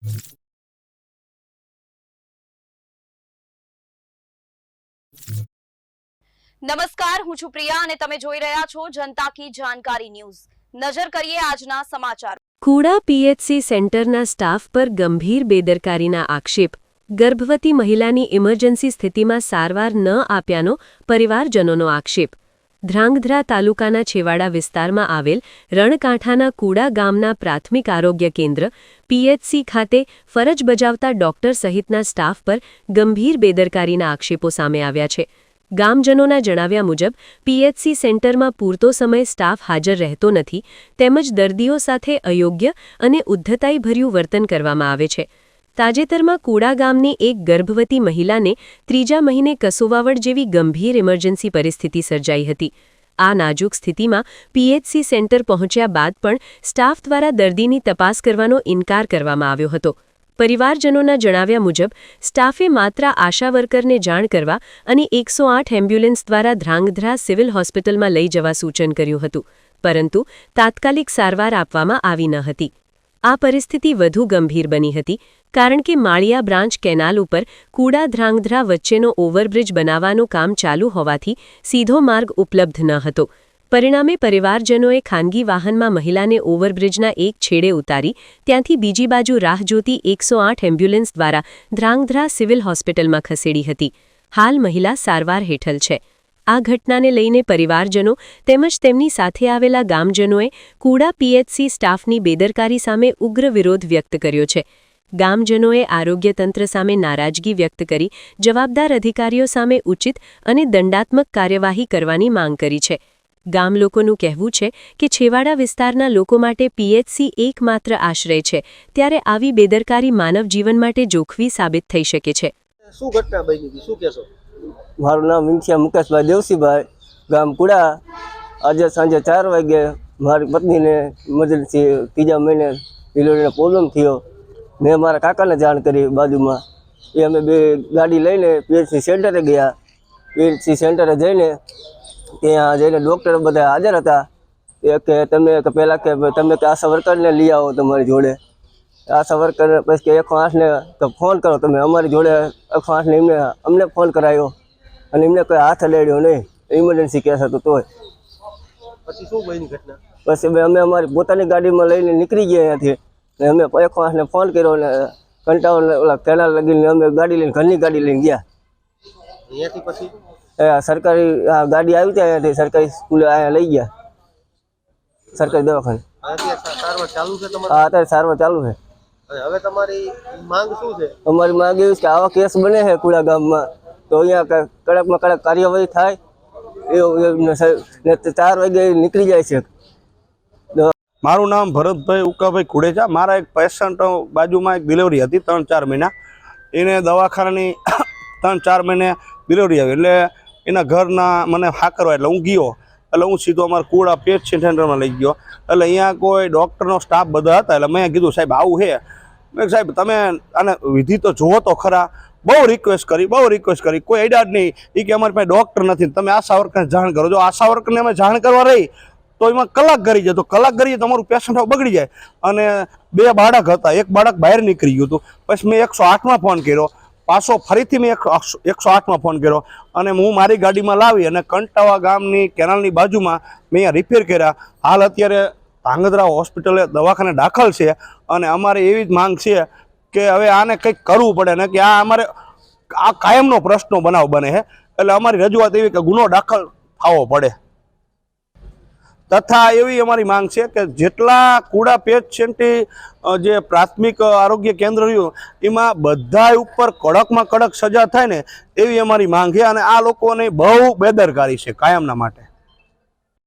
નમસ્કાર, હું છું પ્રિયા અને તમે જોઈ રહ્યા છો જનતા કી જાણકારી ન્યૂઝ। નજર કરીએ આજના સમાચાર। કુડા પીએચસી સેન્ટરના સ્ટાફ પર ગંભીર બેદરકારીના આક્ષેપ। ગર્ભવતી મહિલાની ઇમરજન્સી સ્થિતિમાં સારવાર ન આપ્યાનો પરિવારજનોનો આક્ષેપ। ધ્રાંગધ્રા તાલુકાના છેવાડા વિસ્તારમાં આવેલ રણકાંઠાના કુડા ગામના પ્રાથમિક આરોગ્ય કેન્દ્ર પીએચસી ખાતે ફરજ બજાવતા ડોક્ટર સહિતના સ્ટાફ પર ગંભીર બેદરકારીના આક્ષેપો સામે આવ્યા છે। ગામજનોના જણાવ્યા મુજબ પીએચસી સેન્ટરમાં પૂરતો સમય સ્ટાફ હાજર રહેતો નથી તેમજ દર્દીઓ સાથે અયોગ્ય અને ઉદ્ધતાઈભર્યું વર્તન કરવામાં આવે છે। તાજેતરમાં કુડા ગામની એક ગર્ભવતી મહિલાને 3જા મહિને કસુવાવડ જેવી ગંભીર ઇમરજન્સી પરિસ્થિતિ સર્જાઈ હતી। આ નાજુક સ્થિતિમાં પીએચસી સેન્ટર પહોંચ્યા બાદ પણ સ્ટાફ દ્વારા દર્દીની તપાસ કરવાનો ઇનકાર કરવામાં આવ્યો હતો। પરિવારજનોના જણાવ્યા મુજબ સ્ટાફે માત્ર આશા વર્કરને જાણ કરવા અને 108 એમ્બ્યુલન્સ દ્વારા ધ્રાંગધ્રા સિવિલ હોસ્પિટલમાં લઈ જવા સૂચન કર્યું હતું, પરંતુ તાત્કાલિક સારવાર આપવામાં આવી ન હતી। આ પરિસ્થિતિ વધુ ગંભીર બની હતી કારણ કે માળિયા બ્રાન્ચ કેનાલ ઉપર કુડા ધ્રાંગધ્રા વચ્ચેનો ઓવરબ્રિજ બનાવવાનું કામ ચાલુ હોવાથી સીધો માર્ગ ઉપલબ્ધ ન હતો। પરિણામે પરિવારજનોએ ખાનગી વાહનમાં મહિલાને ઓવરબ્રિજના એક છેડે ઉતારી ત્યાંથી બીજી બાજુ રાહ જોતી 108 એમ્બ્યુલન્સ દ્વારા ધ્રાંગધ્રા સિવિલ હોસ્પિટલમાં ખસેડી હતી। હાલ મહિલા સારવાર હેઠળ છે। આ ઘટનાને લઈને પરિવારજનો તેમજ તેમની સાથે આવેલા ગામજનોએ કુડા પીએચસી સ્ટાફની બેદરકારી સામે ઉગ્ર વિરોધ વ્યક્ત કર્યો છે। ગામજનોએ આરોગ્યતંત્ર સામે નારાજગી વ્યક્ત કરી જવાબદાર અધિકારીઓ સામે ઉચિત અને દંડાત્મક કાર્યવાહી કરવાની માંગ કરી છે। ગામ લોકોનું કહેવું છે કે છેવાડા વિસ્તારના લોકો માટે પીએચસી એકમાત્ર આશ્રય છે, ત્યારે આવી બેદરકારી માનવ જીવન માટે જોખમી સાબિત થઈ શકે છે। શું ઘટના બની હતી, શું કહેશો? મારું નામ વિંછિયા મુકેશભાઈ દેવસીભાઈ, ગામ કુડા। આજે સાંજે 4 વાગે મારી પત્નીને ઇમરજન્સી 3જા મહિને ડિલિવરીનો પ્રોબ્લેમ થયો। મેં મારા કાકાને જાણ કરી બાજુમાં, એ અમે બે ગાડી લઈને પીએચસી સેન્ટરે ગયા। પીએચસી સેન્ટરે જઈને ત્યાં જઈને ડૉક્ટર બધા હાજર હતા। એ કે તમે પહેલાં કે તમે કે આશા વર્કરને લઈ આવો તમારી જોડે। આશા વર્કર પછી કે 108ને ફોન કરો તમે, અમારી જોડે 108ને અમને ફોન કરાયો અને એમને કોઈ હાથ અડાડ્યો નહીં, ઇમરજન્સી કેસ હતો તોય। પછી શું બની ઘટના? પછી અમે અમારી પોતાની ગાડીમાં લઈને નીકળી ગયા અહીંયાથી ને અમે 108ને ફોન કર્યો અને કંટાળ ઓલા કેનાલ લગીને અમે ગાડી લઈને ઘરની ગાડી લઈને ગયા। અહીંયાથી પછી સરકારી ગાડી આવી ત્યાં અહીંયાથી સરકારી સ્કૂલે અહીંયા લઈ ગયા, સરકારી દવાખાને। સારવાર ચાલુ છે તમારી? હા, અત્યારે સારવાર ચાલુ છે। હવે તમારી માંગ શું છે? અમારી માંગ એવી છે કે આવા કેસ બને છે કુડા ગામમાં તો અહીંયા કડકમાં કડક કાર્યવાહી થાય એવું। 4 વાગે નીકળી જાય છે। મારું નામ ભરતભાઈ ઉકાભાઈ કુડેજા। મારા એક પેશન્ટ બાજુમાં એક ડિલિવરી હતી 3-4 મહિના, એને દવાખાનાની 3-4 મહિને ડિલિવરી આવી એટલે એના ઘરના મને હાકરવા એટલે હું ગયો, એટલે હું સીધો અમારા કુડા પીએચસી સેન્ટરમાં લઈ ગયો। એટલે અહીંયા કોઈ ડૉક્ટરનો સ્ટાફ બધા હતા એટલે મેં કીધું સાહેબ આવું છે, મેં સાહેબ તમે આને વિધિ તો જુઓ તો ખરા। બહુ રિક્વેસ્ટ કરી કોઈ અડાડ નહીં। એ કે અમારી પાસે ડૉક્ટર નથી, તમે આશા વર્કરને જાણ કરો। જો આશા વર્કરને અમે જાણ કરવા રહી તો એમાં કલાક કરી જાય, તો કલાક કરીએ તમારું પેશન્ટ બગડી જાય। અને 2 બાળક હતા, એક બાળક બહાર નીકળી ગયું હતું। પછી મેં 108માં ફોન કર્યો, પાછો ફરીથી મેં 108માં ફોન કર્યો અને હું મારી ગાડીમાં લાવી અને કંટાવા ગામની કેનાલની બાજુમાં મેં અહીંયા રિપેર કર્યા। હાલ અત્યારે ધ્રાંગધ્રા હોસ્પિટલે દવાખાને દાખલ છે અને અમારે એવી જ માંગ છે કે હવે આને કંઈક કરવું પડે ને કે આ અમારે આ કાયમનો પ્રશ્નનો બનાવ બને છે। એટલે અમારી રજૂઆત એવી કે ગુનો દાખલ થવો પડે તથા એવી અમારી માંગ છે કે જેટલા કુડા પીએચસી જે પ્રાથમિક આરોગ્ય કેન્દ્ર રહ્યું એમાં બધા ઉપર કડકમાં કડક સજા થાય ને એવી અમારી માંગ છે। અને આ લોકોની બહુ બેદરકારી છે કાયમના માટે।